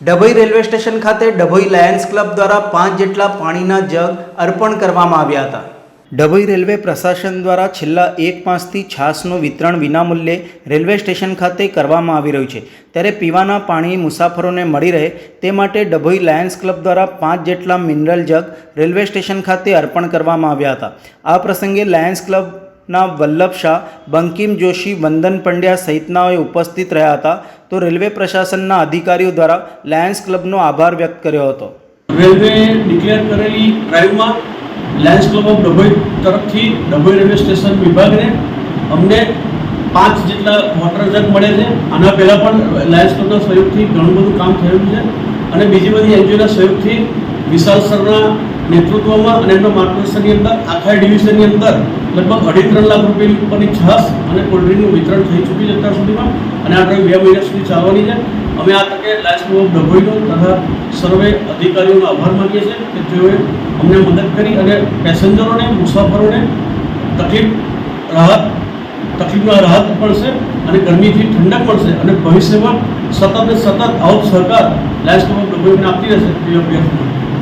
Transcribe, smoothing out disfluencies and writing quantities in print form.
Dabhoi railway station ખાતે Dabhoi Lions club દ્વારા 5 જેટલા પાણીના જગ અર્પણ કરવામાં આવ્યા હતા। ડભોઈ રેલવે પ્રશાસન દ્વારા છેલ્લા 1 માસથી છાશનું વિતરણ વિનામૂલ્યે રેલવે સ્ટેશન ખાતે કરવામાં આવી રહ્યું છે, ત્યારે પીવાના પાણી મુસાફરોને મળી રહે તે માટે ડભોઈ લાયન્સ ક્લબ દ્વારા 5 જેટલા મિનરલ જગ રેલવે સ્ટેશન ખાતે અર્પણ કરવામાં આવ્યા હતા। આ પ્રસંગે લાયન્સ ક્લબના વલ્લભ શાહ, બંકિમ જોશી, વંદન પંડ્યા સહિતનાઓએ ઉપસ્થિત રહ્યા હતા। તો રેલવે પ્રશાસનના અધિકારીઓ દ્વારા લાયન્સ ક્લબનો આભાર વ્યક્ત કર્યો હતો। રેલવે ડિક્લેર કરેલી ડ્રાઈવમાં લાયન્સ ક્લબ ઓફ ડભોઈ તરફથી ડભોઈ રેલવે સ્ટેશન વિભાગને અમને 5 જેટલા વોટર જગ મળે છે। આના પહેલાં પણ લાયન્સ ક્લબના સહયોગથી ઘણું બધું કામ થયું છે અને બીજી બધી એનજીઓના સહયોગથી વિશાલ સરના નેતૃત્વમાં અને એમના માર્ગદર્શનની અંદર આખા ડિવિઝનની અંદર લગભગ 2.5-3 લાખ રૂપિયાની ઉપરની છાશ અને કોલ્ડ ડ્રિંકનું વિતરણ થઈ ચૂક્યું છે અત્યાર સુધીમાં, અને આ ડ્રાઈવ 2 મહિના સુધી ચાલવાની છે। અમે આ તકે લાયન્સ ક્લબ ઓફ ડભોઈનો તથા સર્વે અધિકારીઓનો આભાર માનીએ છીએ કે તેઓએ અમને મદદ કરી અને પેસેન્જરોને, મુસાફરોને તકલીફમાં રાહત મળશે અને ગરમીથી ઠંડક મળશે અને ભવિષ્યમાં સતત આવો સહકાર લાયન્સ ક્લબ ઓફ ડભોઈને આપતી રહેશે તેવી અભ્યર્થના।